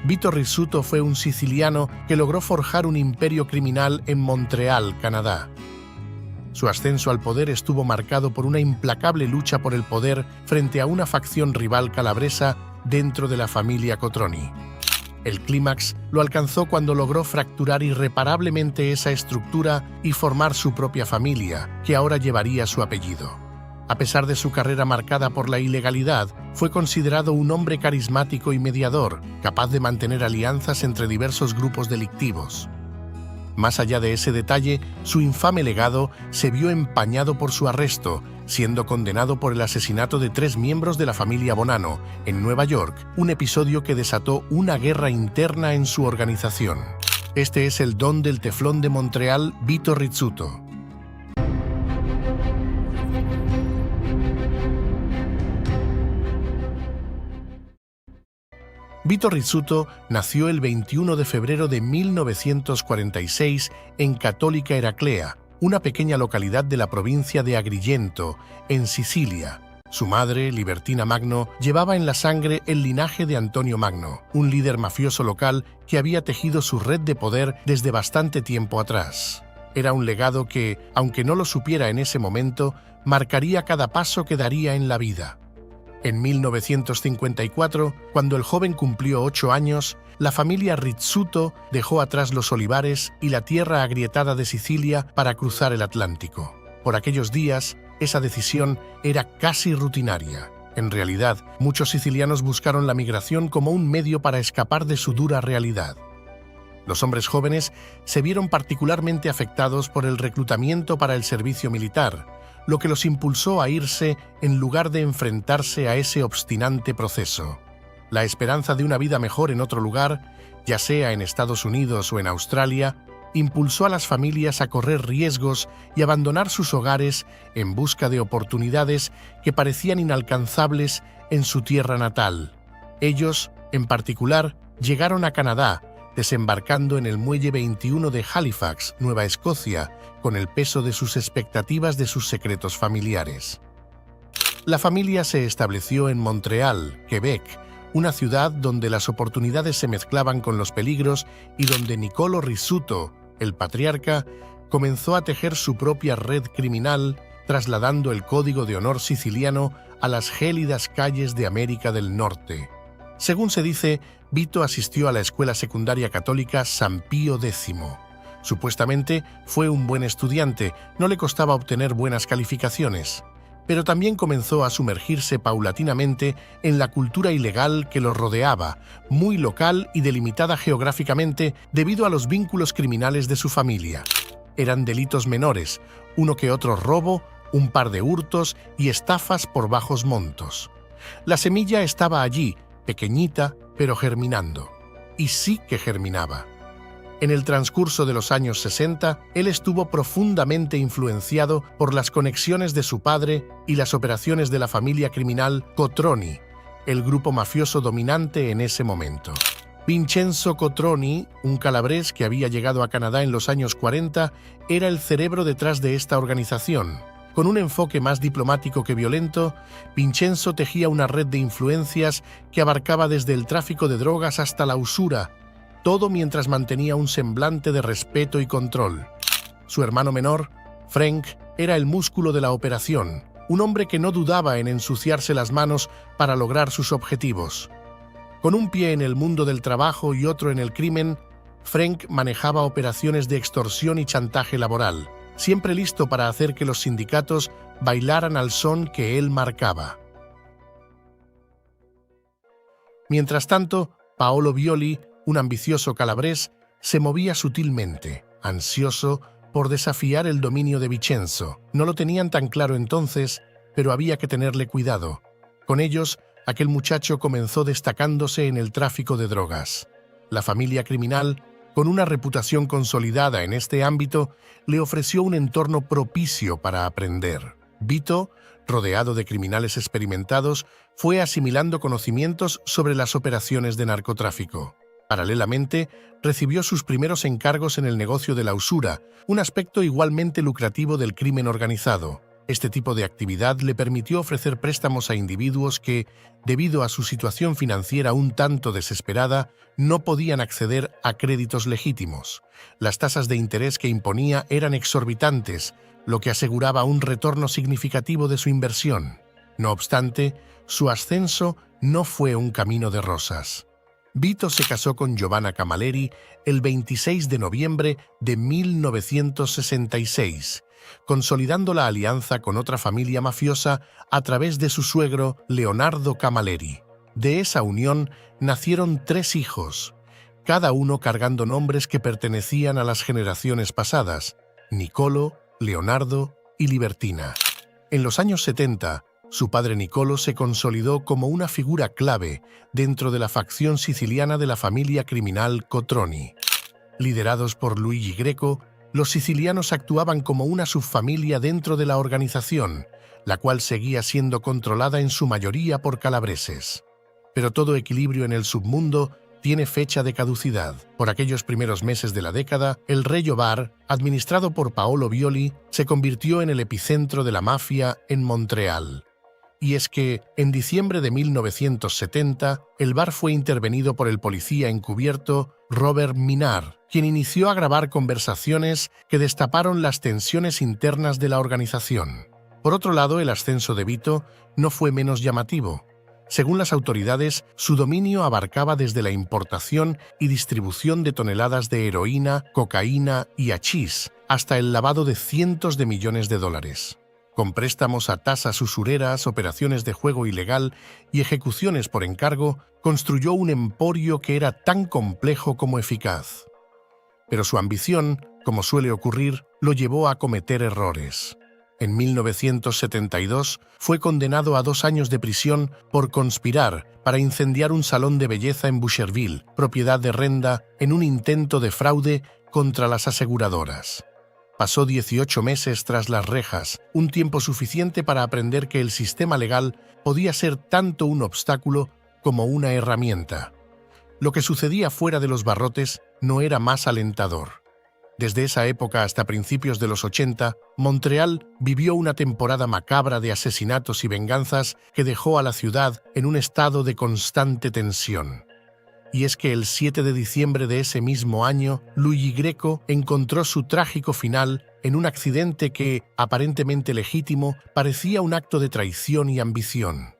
Vito Rizzuto fue un siciliano que logró forjar un imperio criminal en Montreal, Canadá. Su ascenso al poder estuvo marcado por una implacable lucha por el poder frente a una facción rival calabresa dentro de la familia Cotroni. El clímax lo alcanzó cuando logró fracturar irreparablemente esa estructura y formar su propia familia, que ahora llevaría su apellido. A pesar de su carrera marcada por la ilegalidad, fue considerado un hombre carismático y mediador, capaz de mantener alianzas entre diversos grupos delictivos. Más allá de ese detalle, su infame legado se vio empañado por su arresto, siendo condenado por el asesinato de 3 miembros de la familia Bonanno en Nueva York, un episodio que desató una guerra interna en su organización. Este es el don del teflón de Montreal, Vito Rizzuto. Vito Rizzuto nació el 21 de febrero de 1946 en Cattolica Eraclea, una pequeña localidad de la provincia de Agrigento, en Sicilia. Su madre, Libertina Magno, llevaba en la sangre el linaje de Antonio Magno, un líder mafioso local que había tejido su red de poder desde bastante tiempo atrás. Era un legado que, aunque no lo supiera en ese momento, marcaría cada paso que daría en la vida. En 1954, cuando el joven cumplió 8 años, la familia Rizzuto dejó atrás los olivares y la tierra agrietada de Sicilia para cruzar el Atlántico. Por aquellos días, esa decisión era casi rutinaria. En realidad, muchos sicilianos buscaron la migración como un medio para escapar de su dura realidad. Los hombres jóvenes se vieron particularmente afectados por el reclutamiento para el servicio militar, lo que los impulsó a irse en lugar de enfrentarse a ese obstinante proceso. La esperanza de una vida mejor en otro lugar, ya sea en Estados Unidos o en Australia, impulsó a las familias a correr riesgos y abandonar sus hogares en busca de oportunidades que parecían inalcanzables en su tierra natal. Ellos, en particular, llegaron a Canadá, desembarcando en el muelle 21 de Halifax, Nueva Escocia, con el peso de sus expectativas de sus secretos familiares. La familia se estableció en Montreal, Quebec, una ciudad donde las oportunidades se mezclaban con los peligros y donde Niccolo Rizzuto, el patriarca, comenzó a tejer su propia red criminal, trasladando el código de honor siciliano a las gélidas calles de América del Norte. Según se dice, Vito asistió a la escuela secundaria católica San Pío X. Supuestamente fue un buen estudiante, no le costaba obtener buenas calificaciones, pero también comenzó a sumergirse paulatinamente en la cultura ilegal que lo rodeaba, muy local y delimitada geográficamente debido a los vínculos criminales de su familia. Eran delitos menores, uno que otro robo, un par de hurtos y estafas por bajos montos. La semilla estaba allí, pequeñita, pero germinando. Y sí que germinaba. En el transcurso de los años 60, él estuvo profundamente influenciado por las conexiones de su padre y las operaciones de la familia criminal Cotroni, el grupo mafioso dominante en ese momento. Vincenzo Cotroni, un calabrés que había llegado a Canadá en los años 40, era el cerebro detrás de esta organización. Con un enfoque más diplomático que violento, Vincenzo tejía una red de influencias que abarcaba desde el tráfico de drogas hasta la usura, todo mientras mantenía un semblante de respeto y control. Su hermano menor, Frank, era el músculo de la operación, un hombre que no dudaba en ensuciarse las manos para lograr sus objetivos. Con un pie en el mundo del trabajo y otro en el crimen, Frank manejaba operaciones de extorsión y chantaje laboral, siempre listo para hacer que los sindicatos bailaran al son que él marcaba. Mientras tanto, Paolo Violi, un ambicioso calabrés, se movía sutilmente, ansioso por desafiar el dominio de Vincenzo. No lo tenían tan claro entonces, pero había que tenerle cuidado. Con ellos, aquel muchacho comenzó destacándose en el tráfico de drogas. La familia criminal, con una reputación consolidada en este ámbito, le ofreció un entorno propicio para aprender. Vito, rodeado de criminales experimentados, fue asimilando conocimientos sobre las operaciones de narcotráfico. Paralelamente, recibió sus primeros encargos en el negocio de la usura, un aspecto igualmente lucrativo del crimen organizado. Este tipo de actividad le permitió ofrecer préstamos a individuos que, debido a su situación financiera un tanto desesperada, no podían acceder a créditos legítimos. Las tasas de interés que imponía eran exorbitantes, lo que aseguraba un retorno significativo de su inversión. No obstante, su ascenso no fue un camino de rosas. Vito se casó con Giovanna Camilleri el 26 de noviembre de 1966, consolidando la alianza con otra familia mafiosa a través de su suegro Leonardo Camilleri. De esa unión nacieron 3 hijos, cada uno cargando nombres que pertenecían a las generaciones pasadas: Niccolo, Leonardo y Libertina. En los años 70, su padre Niccolo se consolidó como una figura clave dentro de la facción siciliana de la familia criminal Cotroni. Liderados por Luigi Greco, los sicilianos actuaban como una subfamilia dentro de la organización, la cual seguía siendo controlada en su mayoría por calabreses. Pero todo equilibrio en el submundo tiene fecha de caducidad. Por aquellos primeros meses de la década, el Regio Bar, administrado por Paolo Violi, se convirtió en el epicentro de la mafia en Montreal. Y es que, en diciembre de 1970, el bar fue intervenido por el policía encubierto Robert Minard, quien inició a grabar conversaciones que destaparon las tensiones internas de la organización. Por otro lado, el ascenso de Vito no fue menos llamativo. Según las autoridades, su dominio abarcaba desde la importación y distribución de toneladas de heroína, cocaína y hachís, hasta el lavado de cientos de millones de dólares. Con préstamos a tasas usureras, operaciones de juego ilegal y ejecuciones por encargo, construyó un emporio que era tan complejo como eficaz. Pero su ambición, como suele ocurrir, lo llevó a cometer errores. En 1972 fue condenado a 2 años de prisión por conspirar para incendiar un salón de belleza en Boucherville, propiedad de Renda, en un intento de fraude contra las aseguradoras. Pasó 18 meses tras las rejas, un tiempo suficiente para aprender que el sistema legal podía ser tanto un obstáculo como una herramienta. Lo que sucedía fuera de los barrotes no era más alentador. Desde esa época hasta principios de los 80, Montreal vivió una temporada macabra de asesinatos y venganzas que dejó a la ciudad en un estado de constante tensión. Y es que el 7 de diciembre de ese mismo año, Luigi Greco encontró su trágico final en un accidente que, aparentemente legítimo, parecía un acto de traición y ambición.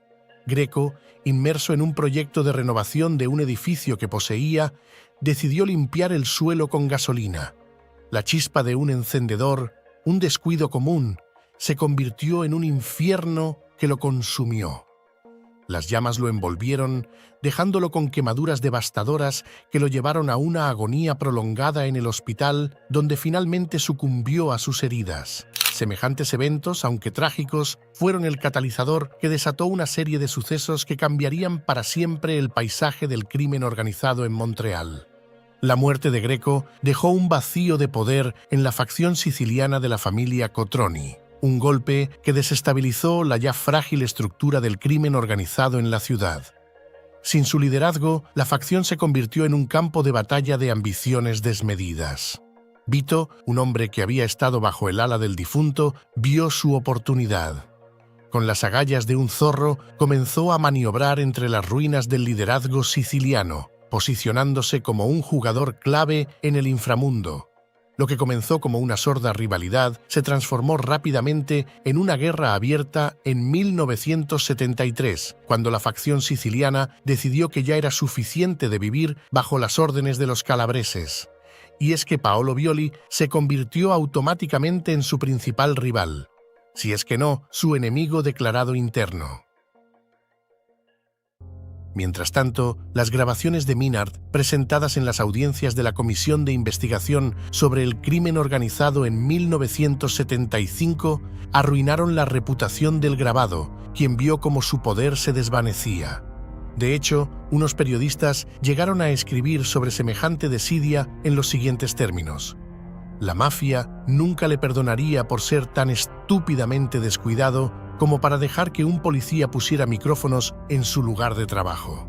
Greco, inmerso en un proyecto de renovación de un edificio que poseía, decidió limpiar el suelo con gasolina. La chispa de un encendedor, un descuido común, se convirtió en un infierno que lo consumió. Las llamas lo envolvieron, dejándolo con quemaduras devastadoras que lo llevaron a una agonía prolongada en el hospital, donde finalmente sucumbió a sus heridas. Semejantes eventos, aunque trágicos, fueron el catalizador que desató una serie de sucesos que cambiarían para siempre el paisaje del crimen organizado en Montreal. La muerte de Greco dejó un vacío de poder en la facción siciliana de la familia Cotroni. Un golpe que desestabilizó la ya frágil estructura del crimen organizado en la ciudad. Sin su liderazgo, la facción se convirtió en un campo de batalla de ambiciones desmedidas. Vito, un hombre que había estado bajo el ala del difunto, vio su oportunidad. Con las agallas de un zorro, comenzó a maniobrar entre las ruinas del liderazgo siciliano, posicionándose como un jugador clave en el inframundo. Lo que comenzó como una sorda rivalidad se transformó rápidamente en una guerra abierta en 1973, cuando la facción siciliana decidió que ya era suficiente de vivir bajo las órdenes de los calabreses. Y es que Paolo Violi se convirtió automáticamente en su principal rival, si es que no, su enemigo declarado interno. Mientras tanto, las grabaciones de Minard, presentadas en las audiencias de la Comisión de Investigación sobre el Crimen Organizado en 1975, arruinaron la reputación del grabado, quien vio cómo su poder se desvanecía. De hecho, unos periodistas llegaron a escribir sobre semejante desidia en los siguientes términos: la mafia nunca le perdonaría por ser tan estúpidamente descuidado como para dejar que un policía pusiera micrófonos en su lugar de trabajo.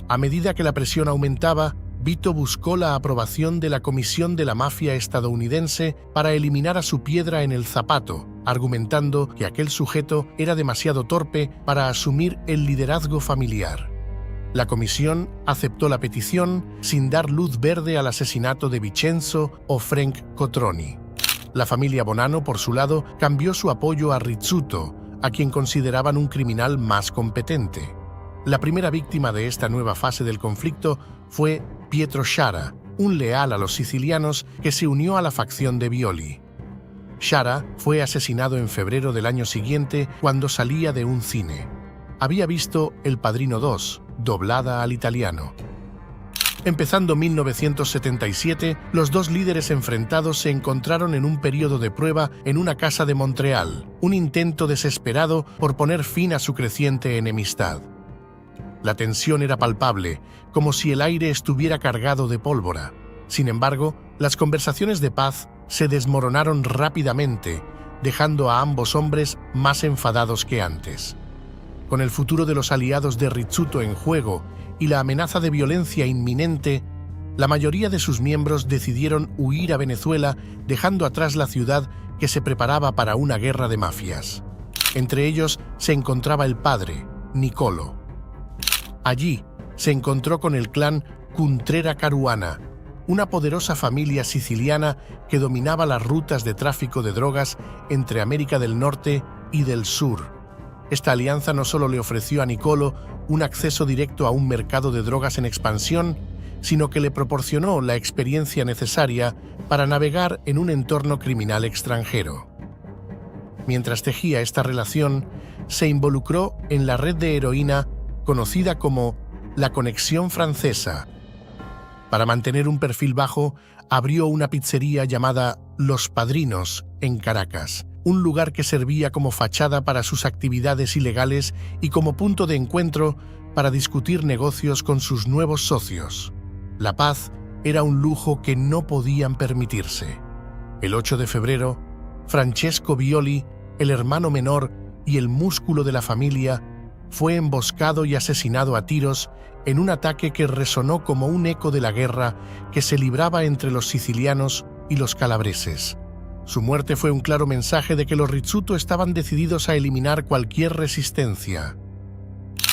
A medida que la presión aumentaba, Vito buscó la aprobación de la Comisión de la Mafia estadounidense para eliminar a su piedra en el zapato, argumentando que aquel sujeto era demasiado torpe para asumir el liderazgo familiar. La comisión aceptó la petición sin dar luz verde al asesinato de Vincenzo o Frank Cotroni. La familia Bonanno, por su lado, cambió su apoyo a Rizzuto, a quien consideraban un criminal más competente. La primera víctima de esta nueva fase del conflicto fue Pietro Sciarra, un leal a los sicilianos que se unió a la facción de Violi. Sciarra fue asesinado en febrero del año siguiente cuando salía de un cine. Había visto El Padrino 2, doblada al italiano. Empezando 1977, los dos líderes enfrentados se encontraron en un periodo de prueba en una casa de Montreal, un intento desesperado por poner fin a su creciente enemistad. La tensión era palpable, como si el aire estuviera cargado de pólvora. Sin embargo, las conversaciones de paz se desmoronaron rápidamente, dejando a ambos hombres más enfadados que antes. Con el futuro de los aliados de Rizzuto en juego y la amenaza de violencia inminente, la mayoría de sus miembros decidieron huir a Venezuela, dejando atrás la ciudad que se preparaba para una guerra de mafias. Entre ellos se encontraba el padre, Niccolo. Allí se encontró con el clan Cuntrera Caruana, una poderosa familia siciliana que dominaba las rutas de tráfico de drogas entre América del Norte y del Sur. Esta alianza no solo le ofreció a Niccolo un acceso directo a un mercado de drogas en expansión, sino que le proporcionó la experiencia necesaria para navegar en un entorno criminal extranjero. Mientras tejía esta relación, se involucró en la red de heroína conocida como la Conexión Francesa. Para mantener un perfil bajo, abrió una pizzería llamada Los Padrinos en Caracas, un lugar que servía como fachada para sus actividades ilegales y como punto de encuentro para discutir negocios con sus nuevos socios. La paz era un lujo que no podían permitirse. El 8 de febrero, Francesco Violi, el hermano menor y el músculo de la familia, fue emboscado y asesinado a tiros en un ataque que resonó como un eco de la guerra que se libraba entre los sicilianos y los calabreses. Su muerte fue un claro mensaje de que los Rizzuto estaban decididos a eliminar cualquier resistencia.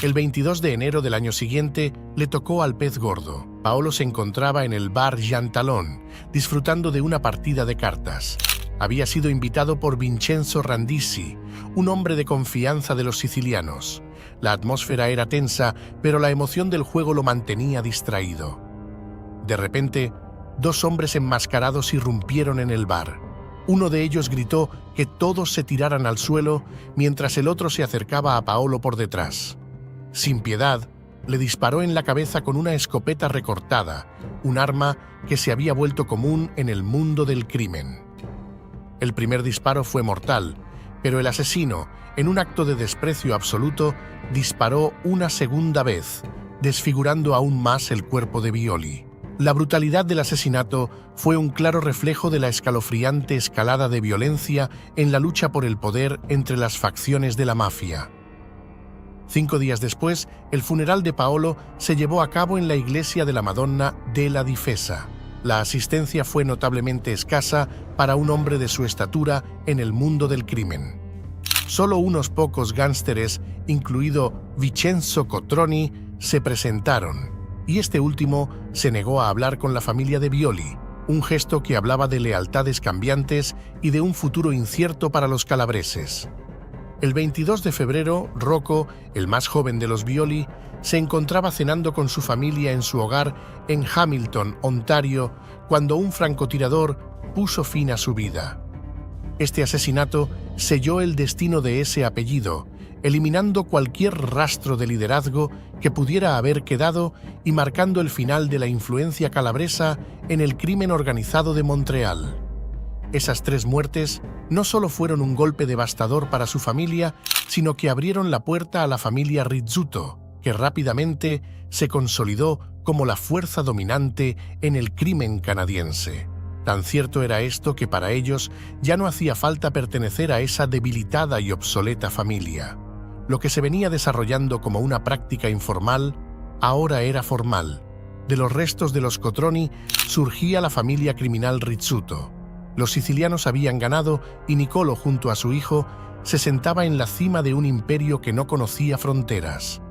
El 22 de enero del año siguiente le tocó al pez gordo. Paolo se encontraba en el bar Jean Talon, disfrutando de una partida de cartas. Había sido invitado por Vincenzo Randisi, un hombre de confianza de los sicilianos. La atmósfera era tensa, pero la emoción del juego lo mantenía distraído. De repente, dos hombres enmascarados irrumpieron en el bar. Uno de ellos gritó que todos se tiraran al suelo, mientras el otro se acercaba a Paolo por detrás. Sin piedad, le disparó en la cabeza con una escopeta recortada, un arma que se había vuelto común en el mundo del crimen. El primer disparo fue mortal, pero el asesino, en un acto de desprecio absoluto, disparó una segunda vez, desfigurando aún más el cuerpo de Violi. La brutalidad del asesinato fue un claro reflejo de la escalofriante escalada de violencia en la lucha por el poder entre las facciones de la mafia. 5 días después, el funeral de Paolo se llevó a cabo en la iglesia de la Madonna della Difesa. La asistencia fue notablemente escasa para un hombre de su estatura en el mundo del crimen. Solo unos pocos gánsteres, incluido Vincenzo Cotroni, se presentaron, y este último se negó a hablar con la familia de Violi, un gesto que hablaba de lealtades cambiantes y de un futuro incierto para los calabreses. El 22 de febrero, Rocco, el más joven de los Violi, se encontraba cenando con su familia en su hogar en Hamilton, Ontario, cuando un francotirador puso fin a su vida. Este asesinato selló el destino de ese apellido, eliminando cualquier rastro de liderazgo que pudiera haber quedado y marcando el final de la influencia calabresa en el crimen organizado de Montreal. Esas 3 muertes no solo fueron un golpe devastador para su familia, sino que abrieron la puerta a la familia Rizzuto, que rápidamente se consolidó como la fuerza dominante en el crimen canadiense. Tan cierto era esto que para ellos ya no hacía falta pertenecer a esa debilitada y obsoleta familia. Lo que se venía desarrollando como una práctica informal, ahora era formal. De los restos de los Cotroni surgía la familia criminal Rizzuto. Los sicilianos habían ganado y Nicolò, junto a su hijo, se sentaba en la cima de un imperio que no conocía fronteras.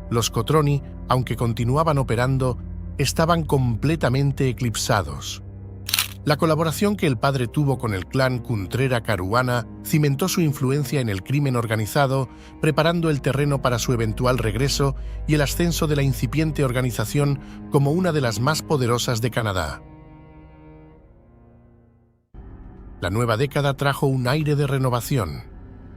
Los Cotroni, aunque continuaban operando, estaban completamente eclipsados. La colaboración que el padre tuvo con el clan Cuntrera Caruana cimentó su influencia en el crimen organizado, preparando el terreno para su eventual regreso y el ascenso de la incipiente organización como una de las más poderosas de Canadá. La nueva década trajo un aire de renovación.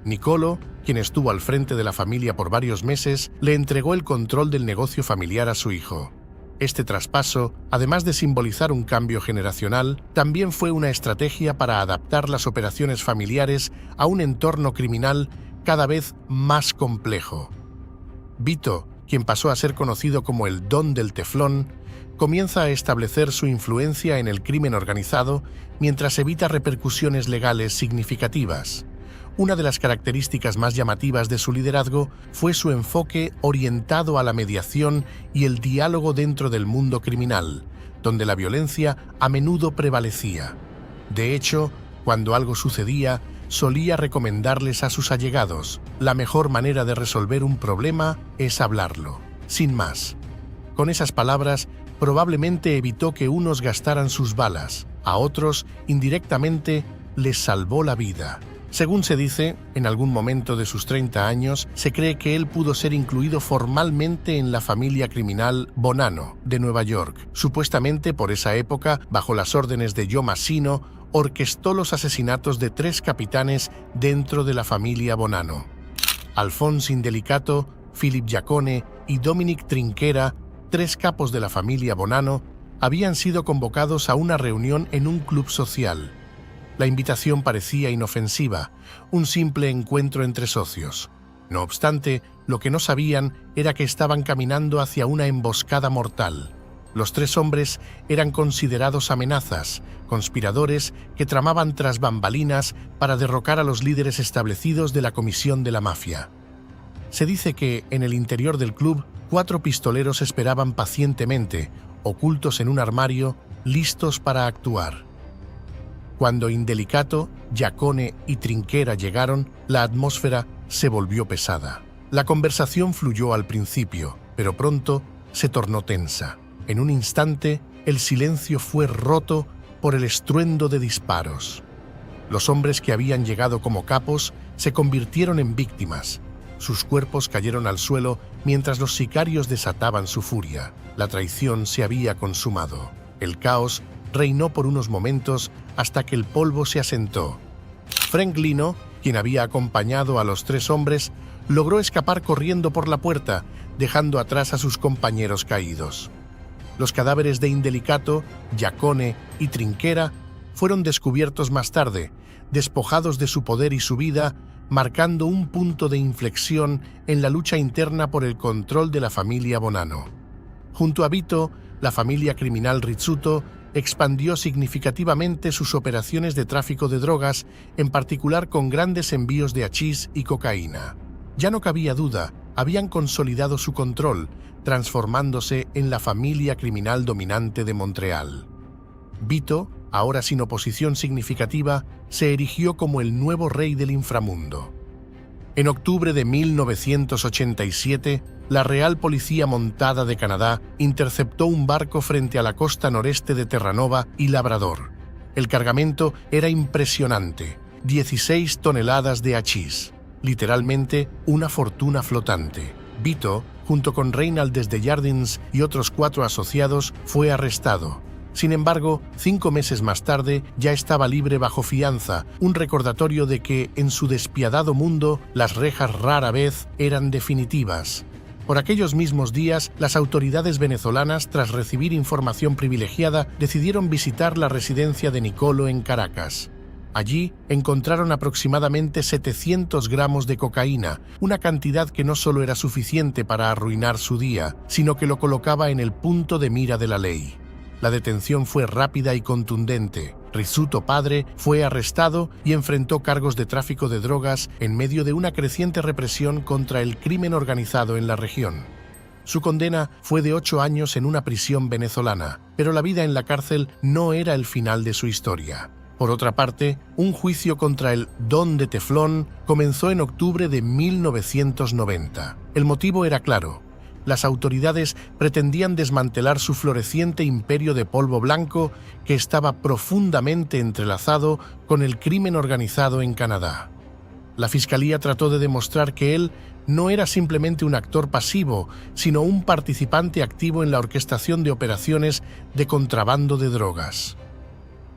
Nicolò, quien estuvo al frente de la familia por varios meses, le entregó el control del negocio familiar a su hijo. Este traspaso, además de simbolizar un cambio generacional, también fue una estrategia para adaptar las operaciones familiares a un entorno criminal cada vez más complejo. Vito, quien pasó a ser conocido como el Don del Teflón, comienza a establecer su influencia en el crimen organizado mientras evita repercusiones legales significativas. Una de las características más llamativas de su liderazgo fue su enfoque orientado a la mediación y el diálogo dentro del mundo criminal, donde la violencia a menudo prevalecía. De hecho, cuando algo sucedía, solía recomendarles a sus allegados: la mejor manera de resolver un problema es hablarlo, sin más. Con esas palabras, probablemente evitó que unos gastaran sus balas, a otros, indirectamente, les salvó la vida. Según se dice, en algún momento de sus 30 años, se cree que él pudo ser incluido formalmente en la familia criminal Bonanno de Nueva York. Supuestamente por esa época, bajo las órdenes de Joe Massino, orquestó los asesinatos de 3 capitanes dentro de la familia Bonanno. Alphonse Indelicato, Philip Giacone y Dominic Trinchera, 3 capos de la familia Bonanno, habían sido convocados a una reunión en un club social. La invitación parecía inofensiva, un simple encuentro entre socios. No obstante, lo que no sabían era que estaban caminando hacia una emboscada mortal. Los 3 hombres eran considerados amenazas, conspiradores que tramaban tras bambalinas para derrocar a los líderes establecidos de la Comisión de la Mafia. Se dice que, en el interior del club, 4 pistoleros esperaban pacientemente, ocultos en un armario, listos para actuar. Cuando Indelicato, Giacone y Trinchera llegaron, la atmósfera se volvió pesada. La conversación fluyó al principio, pero pronto se tornó tensa. En un instante, el silencio fue roto por el estruendo de disparos. Los hombres que habían llegado como capos se convirtieron en víctimas. Sus cuerpos cayeron al suelo mientras los sicarios desataban su furia. La traición se había consumado. El caos reinó por unos momentos hasta que el polvo se asentó. Frank Lino, quien había acompañado a los 3 hombres, logró escapar corriendo por la puerta, dejando atrás a sus compañeros caídos. Los cadáveres de Indelicato, Giacone y Trinchera fueron descubiertos más tarde, despojados de su poder y su vida, marcando un punto de inflexión en la lucha interna por el control de la familia Bonanno. Junto a Vito, la familia criminal Rizzuto expandió significativamente sus operaciones de tráfico de drogas, en particular con grandes envíos de hachís y cocaína. Ya no cabía duda, habían consolidado su control, transformándose en la familia criminal dominante de Montreal. Vito, ahora sin oposición significativa, se erigió como el nuevo rey del inframundo. En octubre de 1987, la Real Policía Montada de Canadá interceptó un barco frente a la costa noreste de Terranova y Labrador. El cargamento era impresionante: 16 toneladas de hachís, literalmente una fortuna flotante. Vito, junto con Reinald Desjardins y otros 4 asociados, fue arrestado. Sin embargo, 5 meses más tarde ya estaba libre bajo fianza, un recordatorio de que, en su despiadado mundo, las rejas rara vez eran definitivas. Por aquellos mismos días, las autoridades venezolanas, tras recibir información privilegiada, decidieron visitar la residencia de Nicolò en Caracas. Allí encontraron aproximadamente 700 gramos de cocaína, una cantidad que no solo era suficiente para arruinar su día, sino que lo colocaba en el punto de mira de la ley. La detención fue rápida y contundente. Rizzuto padre fue arrestado y enfrentó cargos de tráfico de drogas en medio de una creciente represión contra el crimen organizado en la región. Su condena fue de 8 años en una prisión venezolana, pero la vida en la cárcel no era el final de su historia. Por otra parte, un juicio contra el Don de Teflón comenzó en octubre de 1990. El motivo era claro: las autoridades pretendían desmantelar su floreciente imperio de polvo blanco que estaba profundamente entrelazado con el crimen organizado en Canadá. La fiscalía trató de demostrar que él no era simplemente un actor pasivo, sino un participante activo en la orquestación de operaciones de contrabando de drogas.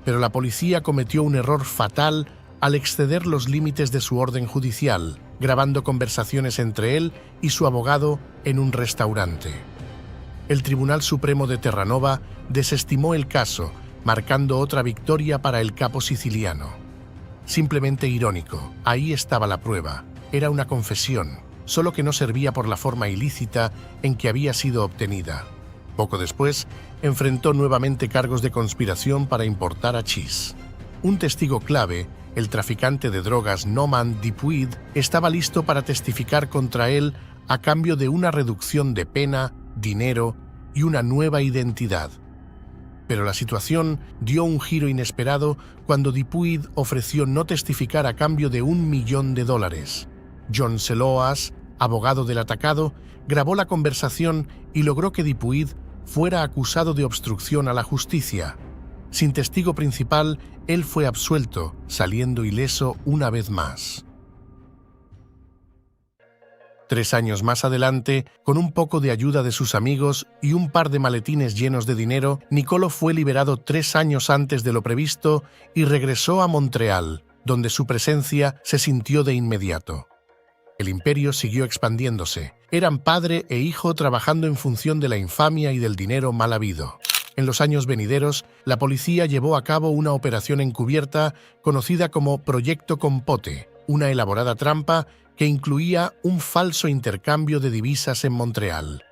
Pero la policía cometió un error fatal al exceder los límites de su orden judicial, grabando conversaciones entre él y su abogado en un restaurante. El Tribunal Supremo de Terranova desestimó el caso, marcando otra victoria para el capo siciliano. Simplemente irónico, ahí estaba la prueba. Era una confesión, solo que no servía por la forma ilícita en que había sido obtenida. Poco después, enfrentó nuevamente cargos de conspiración para importar hachís. Un testigo clave, el traficante de drogas Norman Dupuy, estaba listo para testificar contra él a cambio de una reducción de pena, dinero y una nueva identidad. Pero la situación dio un giro inesperado cuando Dupuy ofreció no testificar a cambio de $1 millón. John Seloas, abogado del atacado, grabó la conversación y logró que Dupuy fuera acusado de obstrucción a la justicia. Sin testigo principal, él fue absuelto, saliendo ileso una vez más. 3 años más adelante, con un poco de ayuda de sus amigos y un par de maletines llenos de dinero, Nicolo fue liberado 3 años antes de lo previsto y regresó a Montreal, donde su presencia se sintió de inmediato. El imperio siguió expandiéndose. Eran padre e hijo trabajando en función de la infamia y del dinero mal habido. En los años venideros, la policía llevó a cabo una operación encubierta conocida como Proyecto Compote, una elaborada trampa que incluía un falso intercambio de divisas en Montreal.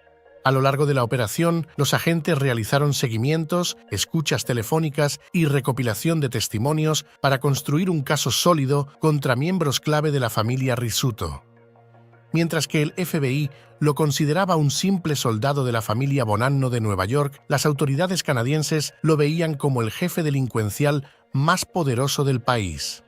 A lo largo de la operación, los agentes realizaron seguimientos, escuchas telefónicas y recopilación de testimonios para construir un caso sólido contra miembros clave de la familia Rizzuto. Mientras que el FBI lo consideraba un simple soldado de la familia Bonanno de Nueva York, las autoridades canadienses lo veían como el jefe delincuencial más poderoso del país.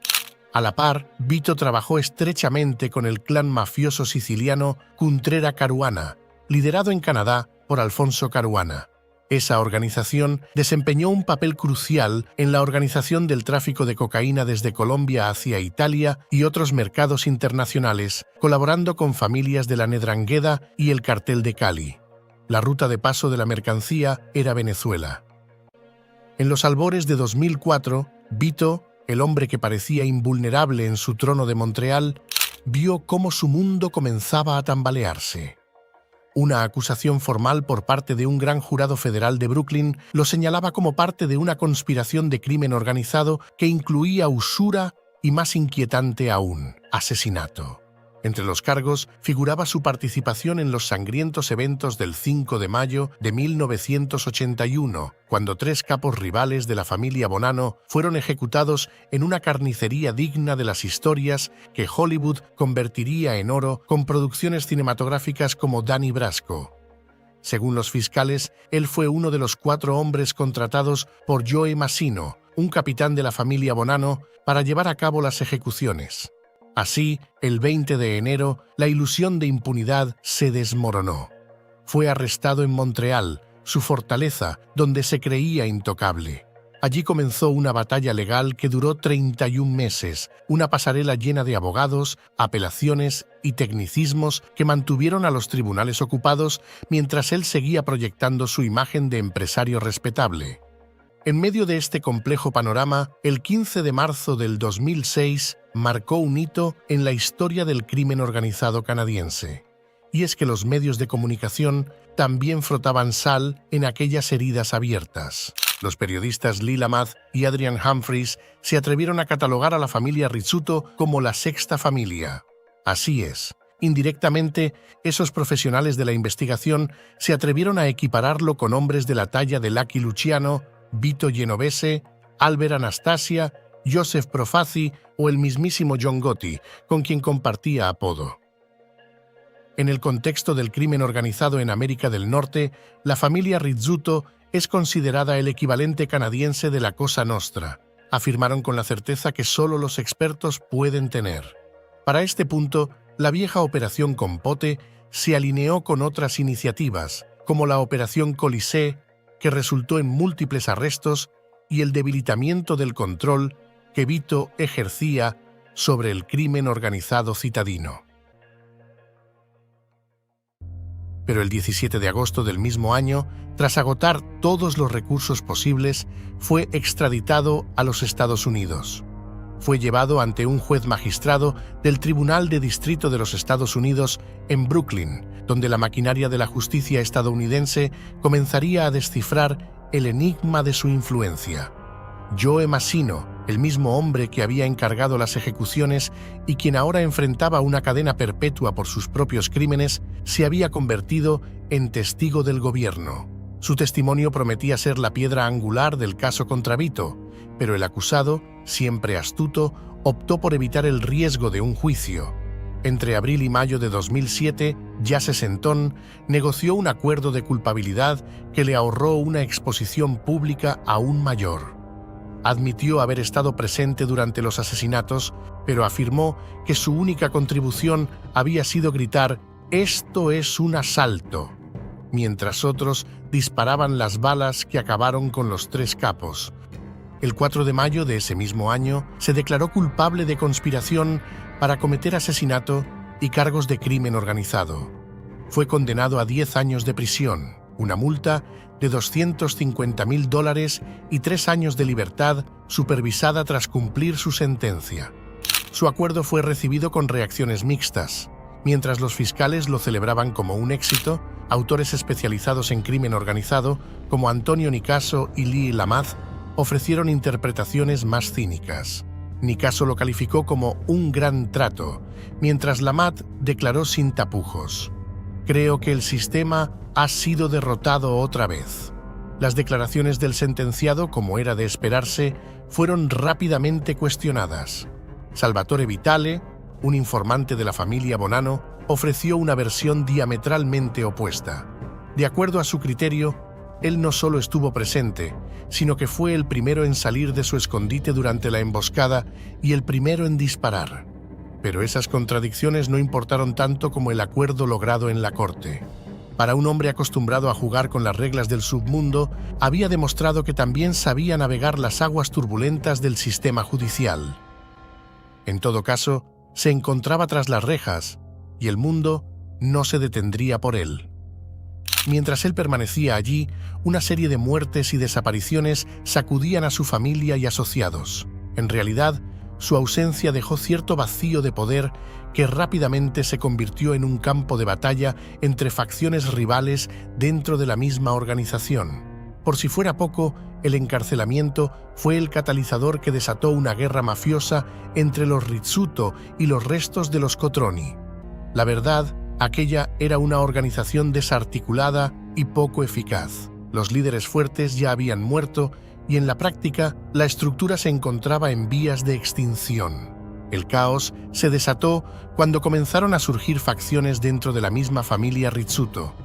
A la par, Vito trabajó estrechamente con el clan mafioso siciliano Cuntrera Caruana, liderado en Canadá por Alfonso Caruana. Esa organización desempeñó un papel crucial en la organización del tráfico de cocaína desde Colombia hacia Italia y otros mercados internacionales, colaborando con familias de la 'Ndrangheta y el Cartel de Cali. La ruta de paso de la mercancía era Venezuela. En los albores de 2004, Vito, el hombre que parecía invulnerable en su trono de Montreal, vio cómo su mundo comenzaba a tambalearse. Una acusación formal por parte de un gran jurado federal de Brooklyn lo señalaba como parte de una conspiración de crimen organizado que incluía usura y, más inquietante aún, asesinato. Entre los cargos figuraba su participación en los sangrientos eventos del 5 de mayo de 1981, cuando 3 capos rivales de la familia Bonanno fueron ejecutados en una carnicería digna de las historias que Hollywood convertiría en oro con producciones cinematográficas como Danny Brasco. Según los fiscales, él fue uno de los 4 hombres contratados por Joe Massino, un capitán de la familia Bonanno, para llevar a cabo las ejecuciones. Así, el 20 de enero, la ilusión de impunidad se desmoronó. Fue arrestado en Montreal, su fortaleza, donde se creía intocable. Allí comenzó una batalla legal que duró 31 meses, una pasarela llena de abogados, apelaciones y tecnicismos que mantuvieron a los tribunales ocupados mientras él seguía proyectando su imagen de empresario respetable. En medio de este complejo panorama, el 15 de marzo del 2006 marcó un hito en la historia del crimen organizado canadiense. Y es que los medios de comunicación también frotaban sal en aquellas heridas abiertas. Los periodistas Lila Math y Adrian Humphreys se atrevieron a catalogar a la familia Rizzuto como la sexta familia. Así es. Indirectamente, esos profesionales de la investigación se atrevieron a equipararlo con hombres de la talla de Lucky Luciano, Vito Genovese, Albert Anastasia, Joseph Profaci o el mismísimo John Gotti, con quien compartía apodo. En el contexto del crimen organizado en América del Norte, la familia Rizzuto es considerada el equivalente canadiense de la Cosa Nostra, afirmaron con la certeza que solo los expertos pueden tener. Para este punto, la vieja Operación Compote se alineó con otras iniciativas, como la Operación Colisée, que resultó en múltiples arrestos y el debilitamiento del control que Vito ejercía sobre el crimen organizado citadino. Pero el 17 de agosto del mismo año, tras agotar todos los recursos posibles, fue extraditado a los Estados Unidos. Fue llevado ante un juez magistrado del Tribunal de Distrito de los Estados Unidos en Brooklyn, donde la maquinaria de la justicia estadounidense comenzaría a descifrar el enigma de su influencia. Joe Massino, el mismo hombre que había encargado las ejecuciones y quien ahora enfrentaba una cadena perpetua por sus propios crímenes, se había convertido en testigo del gobierno. Su testimonio prometía ser la piedra angular del caso contra Vito, pero el acusado, siempre astuto, optó por evitar el riesgo de un juicio. Entre abril y mayo de 2007, ya sesentón, negoció un acuerdo de culpabilidad que le ahorró una exposición pública aún mayor. Admitió haber estado presente durante los asesinatos, pero afirmó que su única contribución había sido gritar «Esto es un asalto», mientras otros disparaban las balas que acabaron con los tres capos. El 4 de mayo de ese mismo año se declaró culpable de conspiración para cometer asesinato y cargos de crimen organizado. Fue condenado a 10 años de prisión, una multa de $250.000 y 3 años de libertad supervisada tras cumplir su sentencia. Su acuerdo fue recibido con reacciones mixtas. Mientras los fiscales lo celebraban como un éxito, autores especializados en crimen organizado, como Antonio Nicaso y Lee Lamaz, ofrecieron interpretaciones más cínicas. Nicaso lo calificó como un gran trato, mientras Lamaz declaró sin tapujos: «Creo que el sistema ha sido derrotado otra vez». Las declaraciones del sentenciado, como era de esperarse, fueron rápidamente cuestionadas. Salvatore Vitale, un informante de la familia Bonanno, ofreció una versión diametralmente opuesta. De acuerdo a su criterio, él no solo estuvo presente, sino que fue el primero en salir de su escondite durante la emboscada y el primero en disparar. Pero esas contradicciones no importaron tanto como el acuerdo logrado en la corte. Para un hombre acostumbrado a jugar con las reglas del submundo, había demostrado que también sabía navegar las aguas turbulentas del sistema judicial. En todo caso, se encontraba tras las rejas, y el mundo no se detendría por él. Mientras él permanecía allí, una serie de muertes y desapariciones sacudían a su familia y asociados. En realidad, su ausencia dejó cierto vacío de poder que rápidamente se convirtió en un campo de batalla entre facciones rivales dentro de la misma organización. Por si fuera poco, el encarcelamiento fue el catalizador que desató una guerra mafiosa entre los Rizzuto y los restos de los Cotroni. La verdad, aquella era una organización desarticulada y poco eficaz. Los líderes fuertes ya habían muerto y en la práctica la estructura se encontraba en vías de extinción. El caos se desató cuando comenzaron a surgir facciones dentro de la misma familia Rizzuto.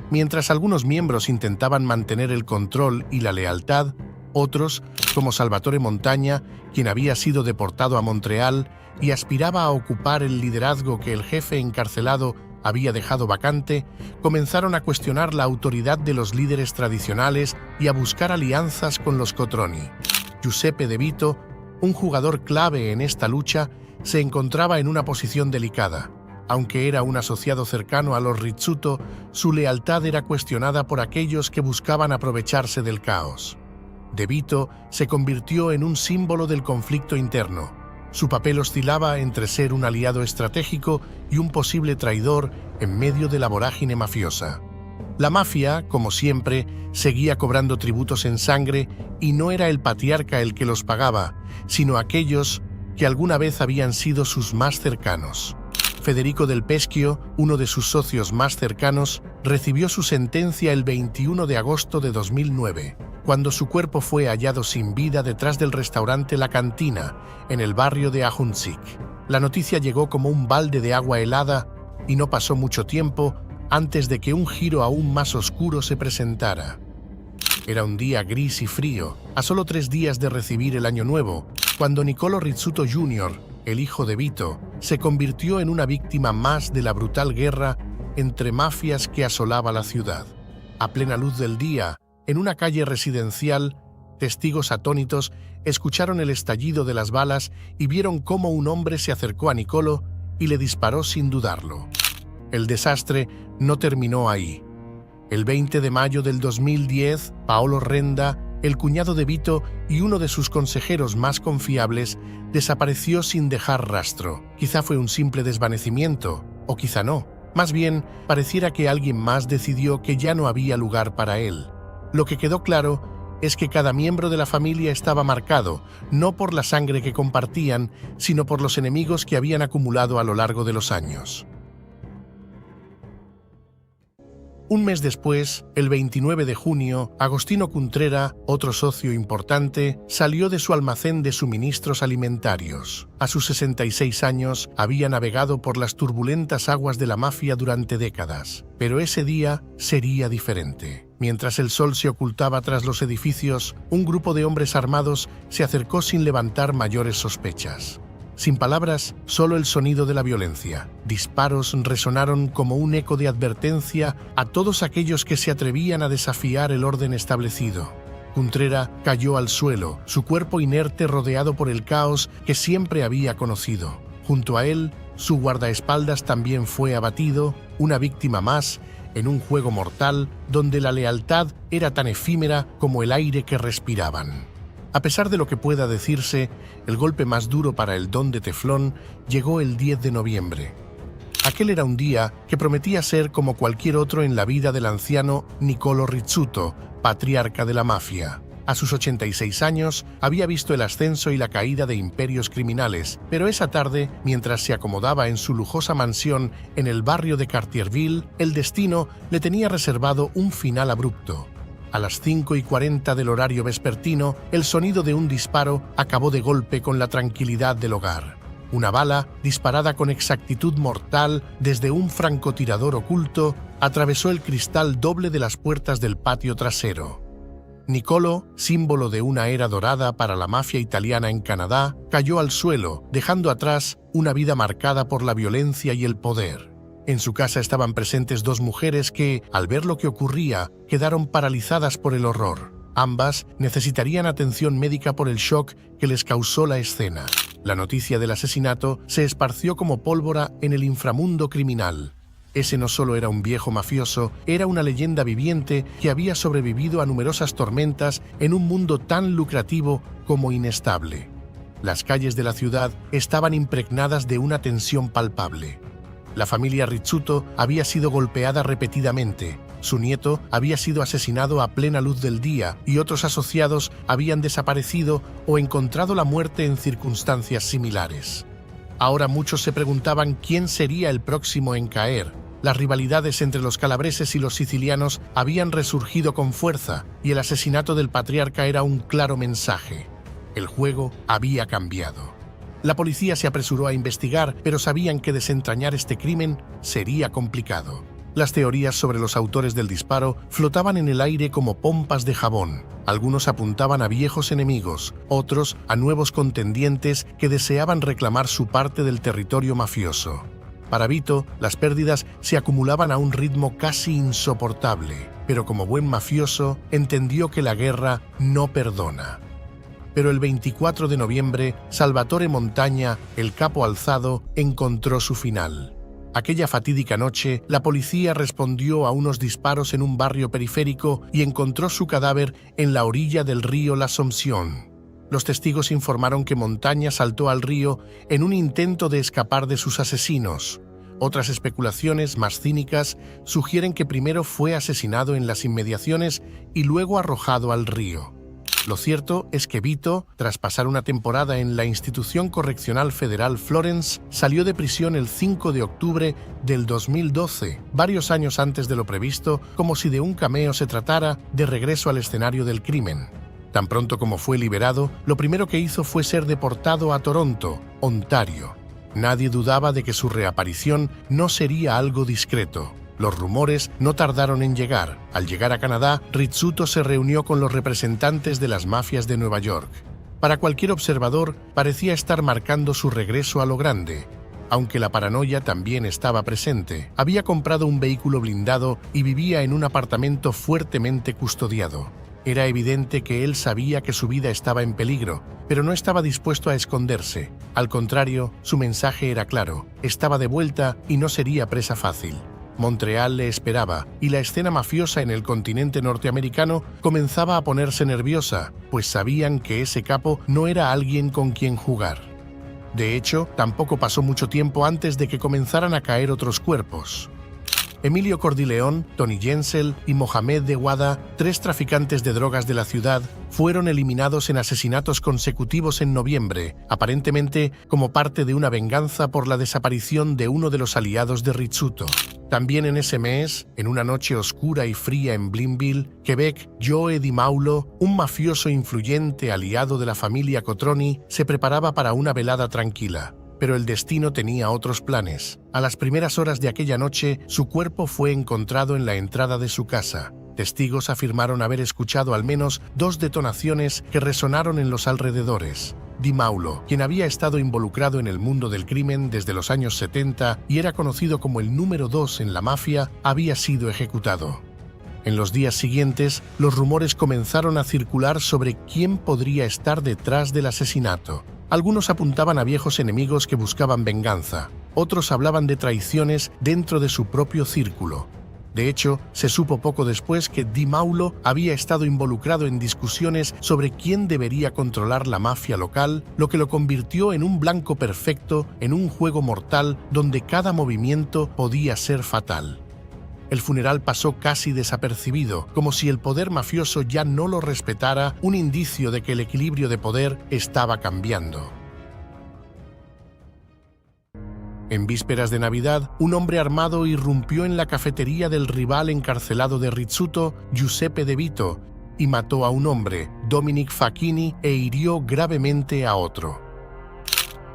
Mientras algunos miembros intentaban mantener el control y la lealtad, otros, como Salvatore Montagna, quien había sido deportado a Montreal y aspiraba a ocupar el liderazgo que el jefe encarcelado había dejado vacante, comenzaron a cuestionar la autoridad de los líderes tradicionales y a buscar alianzas con los Cotroni. Giuseppe De Vito, un jugador clave en esta lucha, se encontraba en una posición delicada. Aunque era un asociado cercano a los Rizzuto, su lealtad era cuestionada por aquellos que buscaban aprovecharse del caos. De Vito se convirtió en un símbolo del conflicto interno. Su papel oscilaba entre ser un aliado estratégico y un posible traidor en medio de la vorágine mafiosa. La mafia, como siempre, seguía cobrando tributos en sangre y no era el patriarca el que los pagaba, sino aquellos que alguna vez habían sido sus más cercanos. Federico Del Peschio, uno de sus socios más cercanos, recibió su sentencia el 21 de agosto de 2009, cuando su cuerpo fue hallado sin vida detrás del restaurante La Cantina, en el barrio de Ahuntsic. La noticia llegó como un balde de agua helada y no pasó mucho tiempo antes de que un giro aún más oscuro se presentara. Era un día gris y frío, a solo 3 días de recibir el Año Nuevo, cuando Niccolò Rizzuto Jr., el hijo de Vito, se convirtió en una víctima más de la brutal guerra entre mafias que asolaba la ciudad. A plena luz del día, en una calle residencial, testigos atónitos escucharon el estallido de las balas y vieron cómo un hombre se acercó a Niccolò y le disparó sin dudarlo. El desastre no terminó ahí. El 20 de mayo del 2010, Paolo Renda, el cuñado de Vito y uno de sus consejeros más confiables, desapareció sin dejar rastro. Quizá fue un simple desvanecimiento, o quizá no. Más bien, pareciera que alguien más decidió que ya no había lugar para él. Lo que quedó claro es que cada miembro de la familia estaba marcado, no por la sangre que compartían, sino por los enemigos que habían acumulado a lo largo de los años. Un mes después, el 29 de junio, Agostino Cuntrera, otro socio importante, salió de su almacén de suministros alimentarios. A sus 66 años, había navegado por las turbulentas aguas de la mafia durante décadas. Pero ese día sería diferente. Mientras el sol se ocultaba tras los edificios, un grupo de hombres armados se acercó sin levantar mayores sospechas. Sin palabras, solo el sonido de la violencia. Disparos resonaron como un eco de advertencia a todos aquellos que se atrevían a desafiar el orden establecido. Cuntrera cayó al suelo, su cuerpo inerte rodeado por el caos que siempre había conocido. Junto a él, su guardaespaldas también fue abatido, una víctima más, en un juego mortal donde la lealtad era tan efímera como el aire que respiraban. A pesar de lo que pueda decirse, el golpe más duro para el Don de Teflón llegó el 10 de noviembre. Aquel era un día que prometía ser como cualquier otro en la vida del anciano Niccolò Rizzuto, patriarca de la mafia. A sus 86 años, había visto el ascenso y la caída de imperios criminales, pero esa tarde, mientras se acomodaba en su lujosa mansión en el barrio de Cartierville, el destino le tenía reservado un final abrupto. A las 5:40 del horario vespertino, el sonido de un disparo acabó de golpe con la tranquilidad del hogar. Una bala, disparada con exactitud mortal desde un francotirador oculto, atravesó el cristal doble de las puertas del patio trasero. Niccolò, símbolo de una era dorada para la mafia italiana en Canadá, cayó al suelo, dejando atrás una vida marcada por la violencia y el poder. En su casa estaban presentes 2 mujeres que, al ver lo que ocurría, quedaron paralizadas por el horror. Ambas necesitarían atención médica por el shock que les causó la escena. La noticia del asesinato se esparció como pólvora en el inframundo criminal. Ese no solo era un viejo mafioso, era una leyenda viviente que había sobrevivido a numerosas tormentas en un mundo tan lucrativo como inestable. Las calles de la ciudad estaban impregnadas de una tensión palpable. La familia Rizzuto había sido golpeada repetidamente, su nieto había sido asesinado a plena luz del día y otros asociados habían desaparecido o encontrado la muerte en circunstancias similares. Ahora muchos se preguntaban quién sería el próximo en caer. Las rivalidades entre los calabreses y los sicilianos habían resurgido con fuerza y el asesinato del patriarca era un claro mensaje. El juego había cambiado. La policía se apresuró a investigar, pero sabían que desentrañar este crimen sería complicado. Las teorías sobre los autores del disparo flotaban en el aire como pompas de jabón. Algunos apuntaban a viejos enemigos, otros a nuevos contendientes que deseaban reclamar su parte del territorio mafioso. Para Vito, las pérdidas se acumulaban a un ritmo casi insoportable, pero como buen mafioso, entendió que la guerra no perdona. Pero el 24 de noviembre, Salvatore Montagna, el capo alzado, encontró su final. Aquella fatídica noche, la policía respondió a unos disparos en un barrio periférico y encontró su cadáver en la orilla del río l'Assomption. Los testigos informaron que Montagna saltó al río en un intento de escapar de sus asesinos. Otras especulaciones más cínicas sugieren que primero fue asesinado en las inmediaciones y luego arrojado al río. Lo cierto es que Vito, tras pasar una temporada en la Institución Correccional Federal Florence, salió de prisión el 5 de octubre del 2012, varios años antes de lo previsto, como si de un cameo se tratara, de regreso al escenario del crimen. Tan pronto como fue liberado, lo primero que hizo fue ser deportado a Toronto, Ontario. Nadie dudaba de que su reaparición no sería algo discreto. Los rumores no tardaron en llegar. Al llegar a Canadá, Rizzuto se reunió con los representantes de las mafias de Nueva York. Para cualquier observador, parecía estar marcando su regreso a lo grande. Aunque la paranoia también estaba presente, había comprado un vehículo blindado y vivía en un apartamento fuertemente custodiado. Era evidente que él sabía que su vida estaba en peligro, pero no estaba dispuesto a esconderse. Al contrario, su mensaje era claro: estaba de vuelta y no sería presa fácil. Montreal le esperaba, y la escena mafiosa en el continente norteamericano comenzaba a ponerse nerviosa, pues sabían que ese capo no era alguien con quien jugar. De hecho, tampoco pasó mucho tiempo antes de que comenzaran a caer otros cuerpos. Emilio Cordileón, Tony Jensel y Mohamed de Wada, 3 traficantes de drogas de la ciudad, fueron eliminados en asesinatos consecutivos en noviembre, aparentemente como parte de una venganza por la desaparición de uno de los aliados de Rizzuto. También en ese mes, en una noche oscura y fría en Blainville, Quebec, Joe Di Maulo, un mafioso influyente aliado de la familia Cotroni, se preparaba para una velada tranquila. Pero el destino tenía otros planes. A las primeras horas de aquella noche, su cuerpo fue encontrado en la entrada de su casa. Testigos afirmaron haber escuchado al menos 2 detonaciones que resonaron en los alrededores. Di Maulo, quien había estado involucrado en el mundo del crimen desde los años 70 y era conocido como el número 2 en la mafia, había sido ejecutado. En los días siguientes, los rumores comenzaron a circular sobre quién podría estar detrás del asesinato. Algunos apuntaban a viejos enemigos que buscaban venganza, otros hablaban de traiciones dentro de su propio círculo. De hecho, se supo poco después que Di Maulo había estado involucrado en discusiones sobre quién debería controlar la mafia local, lo que lo convirtió en un blanco perfecto en un juego mortal donde cada movimiento podía ser fatal. El funeral pasó casi desapercibido, como si el poder mafioso ya no lo respetara, un indicio de que el equilibrio de poder estaba cambiando. En vísperas de Navidad, un hombre armado irrumpió en la cafetería del rival encarcelado de Rizzuto, Giuseppe De Vito, y mató a un hombre, Dominic Facchini, e hirió gravemente a otro.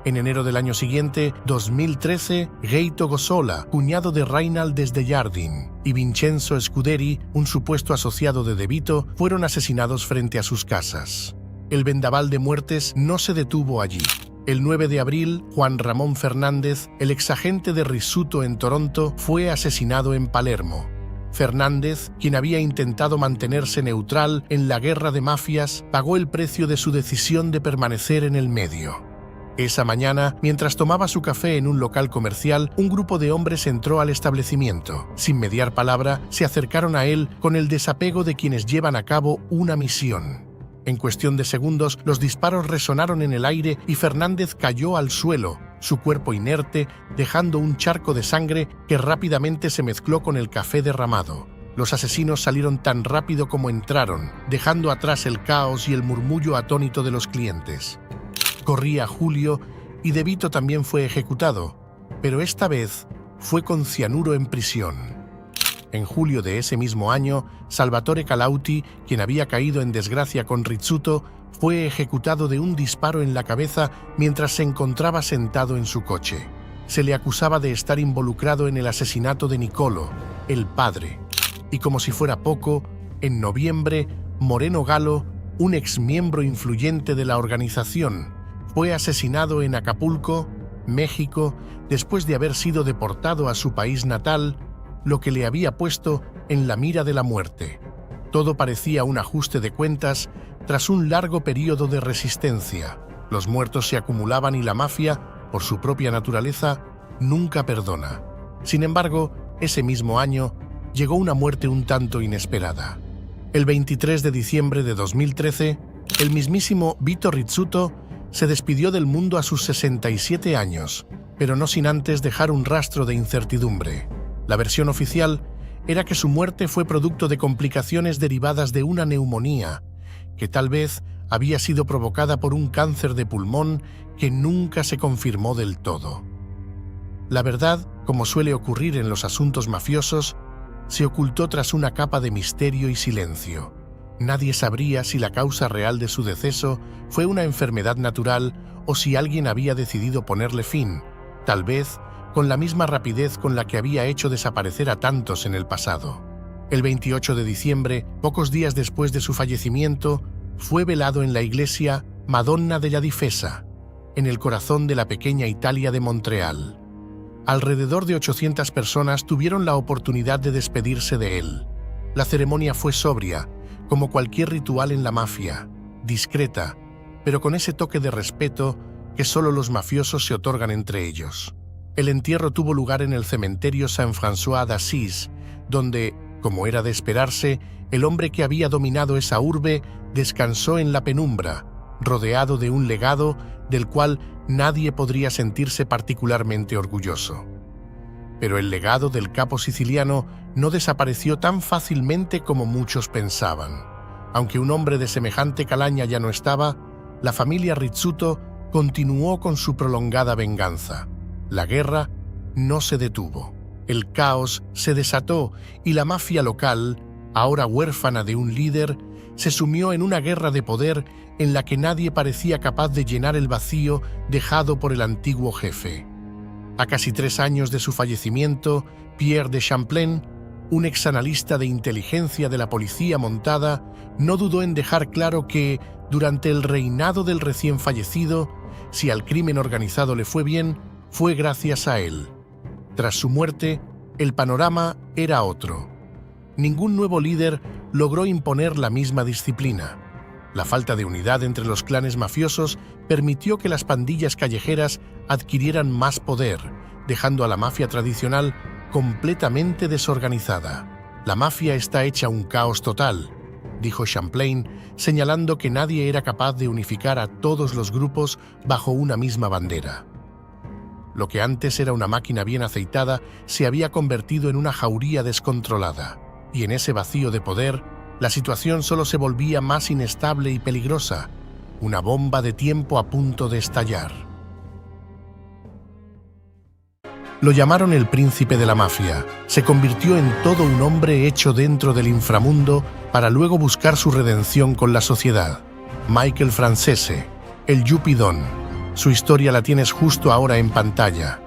En enero del año siguiente, 2013, Gaeto Gossola, cuñado de Reinald Desjardins, y Vincenzo Scuderi, un supuesto asociado de De Vito, fueron asesinados frente a sus casas. El vendaval de muertes no se detuvo allí. El 9 de abril, Juan Ramón Fernández, el exagente de Rizzuto en Toronto, fue asesinado en Palermo. Fernández, quien había intentado mantenerse neutral en la guerra de mafias, pagó el precio de su decisión de permanecer en el medio. Esa mañana, mientras tomaba su café en un local comercial, un grupo de hombres entró al establecimiento. Sin mediar palabra, se acercaron a él con el desapego de quienes llevan a cabo una misión. En cuestión de segundos, los disparos resonaron en el aire y Fernández cayó al suelo, su cuerpo inerte, dejando un charco de sangre que rápidamente se mezcló con el café derramado. Los asesinos salieron tan rápido como entraron, dejando atrás el caos y el murmullo atónito de los clientes. Corría julio y De Vito también fue ejecutado, pero esta vez fue con cianuro en prisión. En julio de ese mismo año, Salvatore Calauti, quien había caído en desgracia con Rizzuto, fue ejecutado de un disparo en la cabeza mientras se encontraba sentado en su coche. Se le acusaba de estar involucrado en el asesinato de Nicolo, el padre. Y como si fuera poco, en noviembre, Moreno Galo, un exmiembro influyente de la organización, fue asesinado en Acapulco, México, después de haber sido deportado a su país natal, lo que le había puesto en la mira de la muerte. Todo parecía un ajuste de cuentas tras un largo periodo de resistencia. Los muertos se acumulaban y la mafia, por su propia naturaleza, nunca perdona. Sin embargo, ese mismo año, llegó una muerte un tanto inesperada. El 23 de diciembre de 2013, el mismísimo Vito Rizzuto se despidió del mundo a sus 67 años, pero no sin antes dejar un rastro de incertidumbre. La versión oficial era que su muerte fue producto de complicaciones derivadas de una neumonía, que tal vez había sido provocada por un cáncer de pulmón que nunca se confirmó del todo. La verdad, como suele ocurrir en los asuntos mafiosos, se ocultó tras una capa de misterio y silencio. Nadie sabría si la causa real de su deceso fue una enfermedad natural o si alguien había decidido ponerle fin, tal vez con la misma rapidez con la que había hecho desaparecer a tantos en el pasado. El 28 de diciembre, pocos días después de su fallecimiento, fue velado en la iglesia Madonna della Difesa, en el corazón de la pequeña Italia de Montreal. Alrededor de 800 personas tuvieron la oportunidad de despedirse de él. La ceremonia fue sobria, como cualquier ritual en la mafia, discreta, pero con ese toque de respeto que solo los mafiosos se otorgan entre ellos. El entierro tuvo lugar en el cementerio Saint-François d'Assise, donde, como era de esperarse, el hombre que había dominado esa urbe descansó en la penumbra, rodeado de un legado del cual nadie podría sentirse particularmente orgulloso. Pero el legado del capo siciliano no desapareció tan fácilmente como muchos pensaban. Aunque un hombre de semejante calaña ya no estaba, la familia Rizzuto continuó con su prolongada venganza. La guerra no se detuvo. El caos se desató y la mafia local, ahora huérfana de un líder, se sumió en una guerra de poder en la que nadie parecía capaz de llenar el vacío dejado por el antiguo jefe. A casi 3 años de su fallecimiento, Pierre de Champlain, un exanalista de inteligencia de la policía montada, no dudó en dejar claro que, durante el reinado del recién fallecido, si al crimen organizado le fue bien, fue gracias a él. Tras su muerte, el panorama era otro. Ningún nuevo líder logró imponer la misma disciplina. La falta de unidad entre los clanes mafiosos permitió que las pandillas callejeras adquirieran más poder, dejando a la mafia tradicional completamente desorganizada. La mafia está hecha un caos total, dijo Champlain, señalando que nadie era capaz de unificar a todos los grupos bajo una misma bandera. Lo que antes era una máquina bien aceitada se había convertido en una jauría descontrolada, y en ese vacío de poder, la situación solo se volvía más inestable y peligrosa, una bomba de tiempo a punto de estallar. Lo llamaron el príncipe de la mafia. Se convirtió en todo un hombre hecho dentro del inframundo para luego buscar su redención con la sociedad. Michael Francese, el Yuppie Don. Su historia la tienes justo ahora en pantalla.